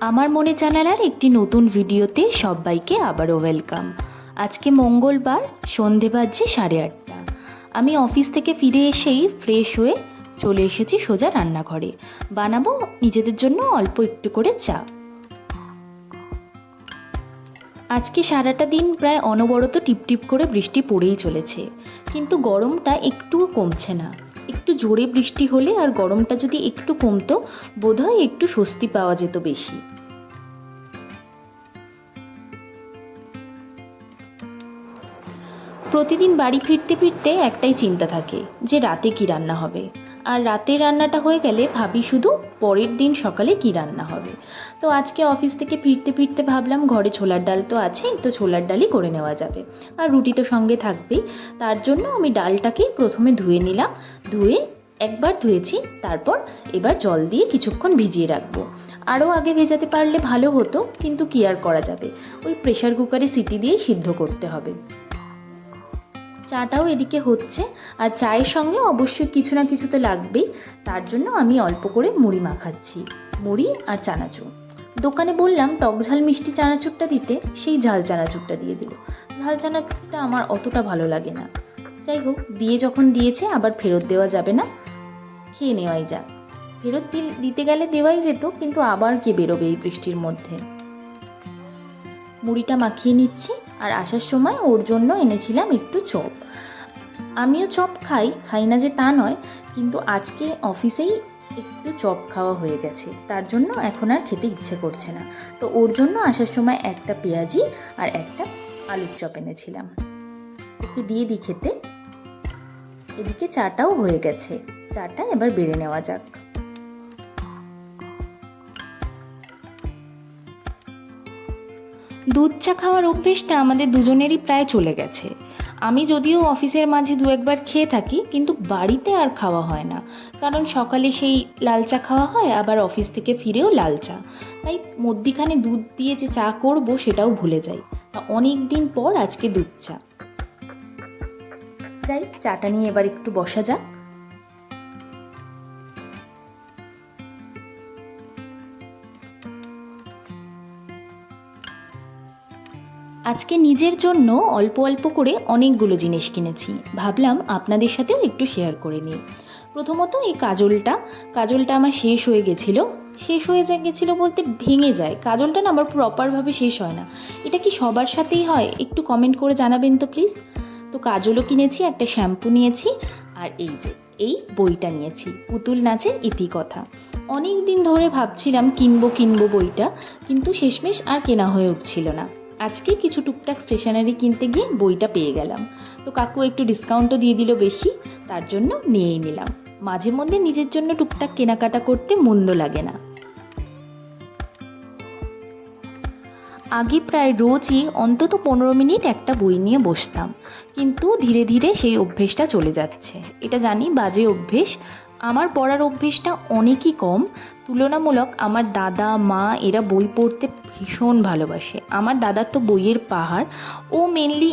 আমার মনে জানালার একটি নতুন ভিডিওতে সবাইকে আবারও ওয়েলকাম। আজকে মঙ্গলবার, সন্ধে বাজছে 8:30। আমি অফিস থেকে ফিরে এসেই ফ্রেশ হয়ে চলে এসেছি সোজা রান্নাঘরে। বানাবো নিজেদের জন্য অল্প একটু করে চা। আজকে সারাটা দিন প্রায় অনবরত টিপটিপ করে বৃষ্টি পড়েই চলেছে, কিন্তু গরমটা একটুও কমছে না। একটু জোরে বৃষ্টি হলে আর গরমটা যদি একটু কমতো, বোধহয় একটু স্বস্তি পাওয়া যেত বেশি। প্রতিদিন বাড়ি ফিরতে ফিরতে একটাই চিন্তা থাকে যে রাতে কি রান্না হবে, আর রাতের রান্নাটা হয়ে গেলে ভাবি শুধু পরের দিন সকালে কি রান্না হবে। তো আজকে অফিস থেকে ফিরতে ফিরতে ভাবলাম ঘরে ছোলার ডাল তো আছেই, তো ছোলার ডালই করে নেওয়া যাবে, আর রুটি তো সঙ্গে থাকবেই। তার জন্য আমি ডালটাকেই প্রথমে ধুয়ে নিলাম। ধুয়ে একবার ধুয়েছি, তারপর এবার জল দিয়ে কিছুক্ষণ ভিজিয়ে রাখবো। আরও আগে ভেজাতে পারলে ভালো হতো, কিন্তু কি আর করা যাবে, ওই প্রেশার কুকারে সিটি দিয়েই সিদ্ধ করতে হবে। চাটাও এদিকে হচ্ছে, আর চায়ের সঙ্গে অবশ্যই কিছু না কিছু তো লাগবেই। তার জন্য আমি অল্প করে মুড়ি মাখাচ্ছি, মুড়ি আর চানাচুর। দোকানে বললাম টক ঝাল মিষ্টি চানাচুরটা দিতে, সেই ঝাল চানাচুরটা দিয়ে দিল। ঝাল চানাচুরটা আমার অতটা ভালো লাগে না। যাই হোক, দিয়ে যখন দিয়েছে আবার ফেরত দেওয়া যাবে না, খেয়ে নেওয়াই যাক। ফেরত দিতে গেলে দেওয়াই যেত, কিন্তু আবার কে বেরোবে এই বৃষ্টির মধ্যে। মুড়িটা মাখিয়ে নিচ্ছি, আর আসার সময় ওর জন্য এনেছিলাম একটু চপ। আমিও চপ খাই না যে তা নয়, কিন্তু আজকে অফিসেই একটু চপ খাওয়া হয়ে গেছে, তার জন্য এখন আর খেতে ইচ্ছে করছে না। তো ওর জন্য আসার সময় একটা পেঁয়াজি আর একটা আলুর চপ এনেছিলাম, ওকে দিয়ে দিই খেতে। এদিকে চাটাও হয়ে গেছে, চাটা এবার বেড়ে নেওয়া যাক। দুধ চা খাওয়ার অভ্যেসটা আমাদের দুজনেরই প্রায় চলে গেছে। আমি যদিও অফিসের মাঝে দু একবার খেয়ে থাকি, কিন্তু বাড়িতে আর খাওয়া হয় না, কারণ সকালে সেই লাল চা খাওয়া হয়, আবার অফিস থেকে ফিরেও লাল চা। তাই মধ্যিখানে দুধ দিয়ে যে চা করব সেটাও ভুলে যাই। অনেক দিন পর আজকে দুধ চা। যাই, চাটা নিয়ে এবার একটু বসা যাক। আজকে নিজের জন্য অল্প অল্প করে অনেকগুলো জিনিস কিনেছি, ভাবলাম আপনাদের সাথেও একটু শেয়ার করে নিই। প্রথমত এই কাজলটা আমার শেষ হয়ে গেছিলো বলতে ভেঙে যায়। কাজলটা না আমার প্রপারভাবে শেষ হয় না। এটা কি সবার সাথেই হয়? একটু কমেন্ট করে জানাবেন তো প্লিজ। তো কাজলও কিনেছি, একটা শ্যাম্পু নিয়েছি, আর এই বইটা নিয়েছি, পুতুল নাচের ইতিকথা। অনেক দিন ধরে ভাবছিলাম কিনবো বইটা, কিন্তু শেষমেশ আর কেনা হয়ে উঠছিল না। আজকে কিছু টুকটাক স্টেশনারি কিনতে গিয়ে বইটা পেয়ে গেলাম। তো কাকু একটু ডিসকাউন্টও দিয়ে দিল বেশি, তার জন্য নিয়েই নিলাম। মাঝে মধ্যে নিজের জন্য টুকটাক কেনাকাটা করতে মন্দ লাগে না। আগে প্রায় রোজই অন্তত 15 মিনিট একটা বই নিয়ে বসতাম, কিন্তু ধীরে ধীরে সেই অভ্যেসটা চলে যাচ্ছে। এটা জানি বাজে অভ্যেস, আমার পড়ার অভ্যেসটা অনেকই কম। তুলনামূলক আমার দাদা মা এরা বই পড়তে ভীষণ ভালোবাসে। আমার দাদার তো বইয়ের পাহাড়, ও মেনলি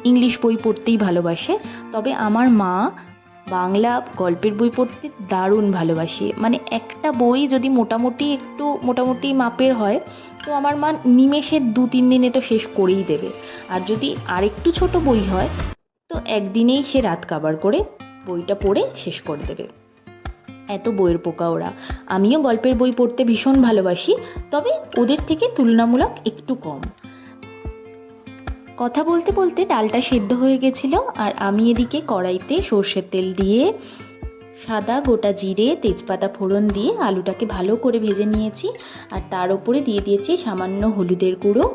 ইংলিশ বই পড়তেই ভালোবাসে। তবে আমার মা বাংলা গল্পের বই পড়তে দারুণ ভালোবাসে। মানে একটা বই যদি মোটামুটি মাপের হয়, তো আমার মা নিমেষে 2-3 দিনে তো শেষ করেই দেবে। আর যদি আরেকটু ছোট বই হয়, তো একদিনেই সে রাত কাবার করে বইটা পড়ে শেষ করে দেবে। এত বইয়ের পোকা ওরা। আমিও গল্পের বই পড়তে ভীষণ ভালোবাসি, তবে ওদের থেকে তুলনামূলক একটু কম। কথা বলতে বলতে ডালটা সেদ্ধ হয়ে গেছিল, আর আমি এদিকে কড়াইতে সর্ষের তেল দিয়ে সাদা গোটা জিরে তেজপাতা ফোড়ন দিয়ে আলুটাকে ভালো করে ভেজে নিয়েছি, আর তার উপরে দিয়ে দিয়েছি সামান্য হলুদের গুঁড়ো,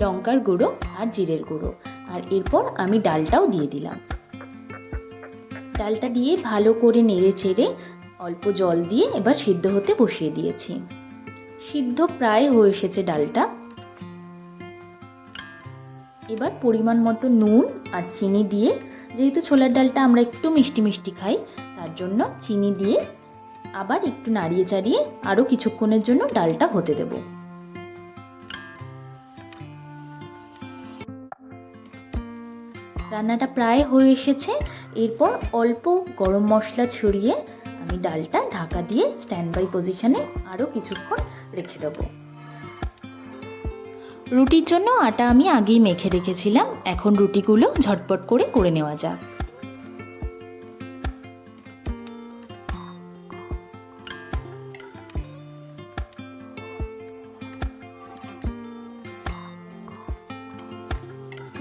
লঙ্কার গুঁড়ো আর জিরের গুঁড়ো। আর এরপর আমি ডালটাও দিয়ে দিলাম। ডালটা দিয়ে ভালো করে নেড়ে চেড়ে অল্প জল দিয়ে এবার সিদ্ধ হতে বসিয়ে দিয়েছি। সিদ্ধ প্রায় হয়ে এসেছে ডালটা। এবার পরিমাণ মতো নুন আর চিনি দিয়ে, যেহেতু ছোলার ডালটা আমরা একটু মিষ্টি মিষ্টি খাই, তার জন্য চিনি দিয়ে আবার একটু নাড়িয়ে চাড়িয়ে আরও কিছুক্ষণের জন্য ডালটা হতে দেব। রান্নাটা প্রায় হয়ে এসেছে। এরপর অল্প গরম মশলা ছড়িয়ে আমি ডালটা ঢাকা দিয়ে স্ট্যান্ড বাই পজিশনে আরও কিছুক্ষণ রেখে দেবো। রুটির জন্য আটা আমি আগেই মেখে রেখেছিলাম, এখন রুটিগুলো ঝটপট করে নেওয়া যাক।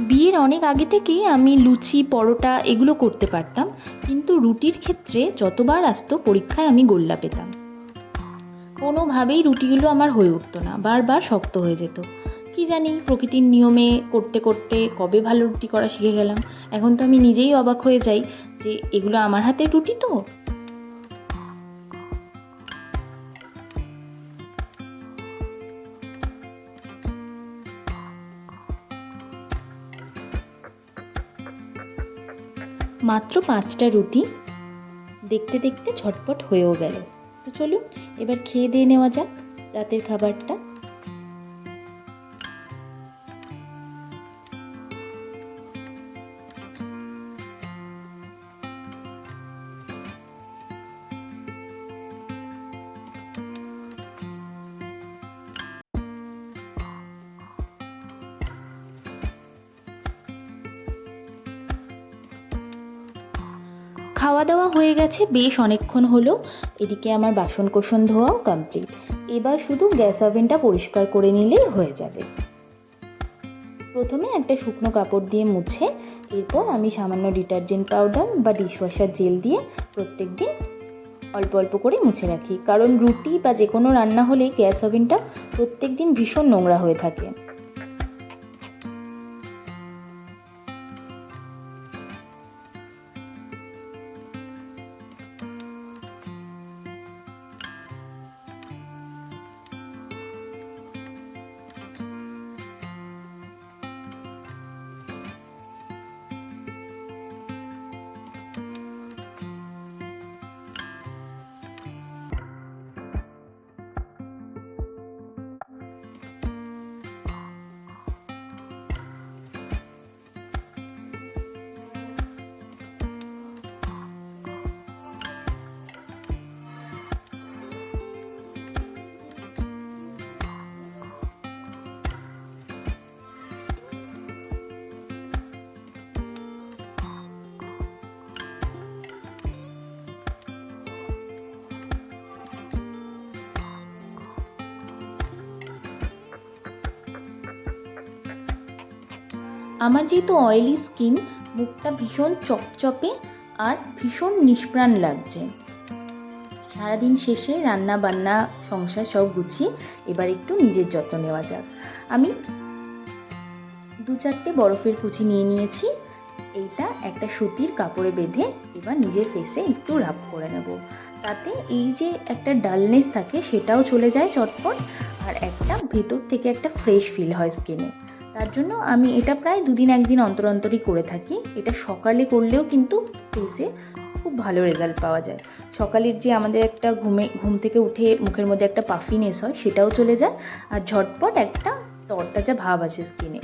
বিয়ের অনেক আগে থেকেই আমি লুচি, পরোটা এগুলো করতে পারতাম, কিন্তু রুটির ক্ষেত্রে যতবার আসতো পরীক্ষায় আমি গোল্লা পেতাম। কোনোভাবেই রুটিগুলো আমার হয়ে উঠতো না, বারবার শক্ত হয়ে যেত। কি জানি প্রকৃতির নিয়মে করতে করতে কবে ভালো রুটি করা শিখে গেলাম। এখন তো আমি নিজেই অবাক হয়ে যাই যে এগুলো আমার হাতের রুটি তো। মাত্র 5টা রুটি, দেখতে দেখতে ঝটপট হয়েও গেল। তো চলুন এবার খেয়ে দিয়ে নেওয়া যাক রাতের খাবারটা। খাওয়া দাওয়া হয়ে গেছে, বেশ অনেকক্ষণ হলো। এদিকে আমার বাসন কোসন ধোয়াও কমপ্লিট। এবার শুধু গ্যাস ওভেনটা পরিষ্কার করে নিলেই হয়ে যাবে। প্রথমে একটা শুকনো কাপড় দিয়ে মুছে, এরপর আমি সামান্য ডিটারজেন্ট পাউডার বা ডিশওয়াশার জেল দিয়ে প্রত্যেক দিন অল্প অল্প করে মুছে রাখি, কারণ রুটি বা যে কোনো রান্না হলে গ্যাস ওভেনটা প্রত্যেক দিন ভীষণ নোংরা হয়ে থাকে। আমার যেহেতু অয়েলি স্কিন, মুখটা ভীষণ চপচপে আর ভীষণ নিষ্প্রাণ লাগছে। সারাদিন শেষে রান্না বান্না সংসার সব গুছিয়ে এবার একটু নিজের যত্ন নেওয়া যাক। আমি 2-4টে বরফের কুচি নিয়ে নিয়েছি। এইটা একটা সুতির কাপড়ে বেঁধে এবার নিজের ফেসে একটু রাব করে নেব। তাতে এই যে একটা ডালনেস থাকে সেটাও চলে যায় চটপট, আর একটা ভেতর থেকে একটা ফ্রেশ ফিল হয় স্কিনে। তার জন্য আমি এটা প্রায় 2 দিন 1 দিন অন্তর অন্তরই করে থাকি। এটা সকালে করলেও কিন্তু ফেসে খুব ভালো রেজাল্ট পাওয়া যায়। সকালের যে আমাদের একটা ঘুম থেকে উঠে মুখের মধ্যে একটা পাফিনেস হয় সেটাও চলে যায়, আর ঝটপট একটা তরতাজা ভাব আসে স্কিনে।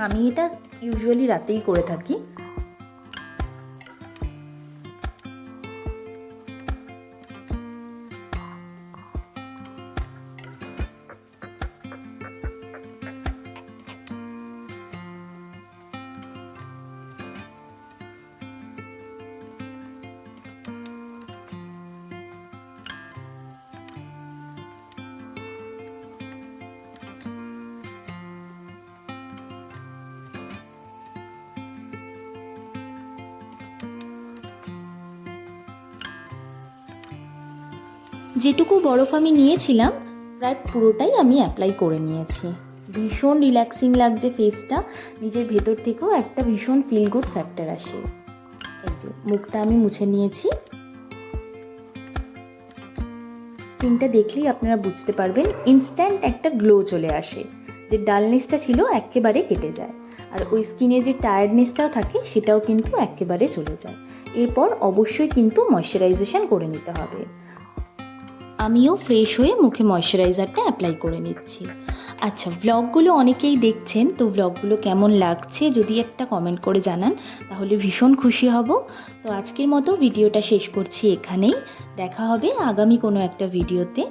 আমি এটা ইউজুয়ালি রাতেই করে থাকি। যেটুকু বরফ আমি নিয়েছিলাম প্রায় পুরোটাই আমি অ্যাপ্লাই করে নিয়েছি। ভীষণ রিল্যাক্সিং লাগছে ফেসটা, নিজের ভেতর থেকেও একটা ভীষণ ফিল গুড ফ্যাক্টর আসে। এই যে মুখটা আমি মুছে নিয়েছি। স্কিনটা দেখলেই আপনারা বুঝতে পারবেন, ইনস্ট্যান্ট একটা গ্লো চলে আসে, যে ডালনেসটা ছিল একেবারে কেটে যায়, আর ওই স্কিনে যে টায়ার্ডনেসটাও থাকে সেটাও কিন্তু একেবারে চলে যায়। এরপর অবশ্যই কিন্তু ময়শ্চারাইজেশন করে নিতে হবে। আমিও ফ্রেশ হয়ে মুখে ময়শ্চারাইজারটা অ্যাপ্লাই করে নিচ্ছি। আচ্ছা, ভ্লগগুলো অনেকেই দেখছেন, তো ভ্লগগুলো কেমন লাগছে যদি একটা কমেন্ট করে জানান তাহলে ভীষণ খুশি হব। তো আজকের মতো ভিডিওটা শেষ করছি এখানেই। দেখা হবে আগামী কোনো একটা ভিডিওতে।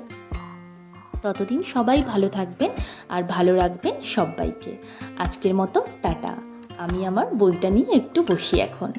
ততদিন সবাই ভালো থাকবেন আর ভালো রাখবেন সব্বাইকে। আজকের মতো টাটা। আমি আমার বইটা নিয়ে একটু বসি এখন।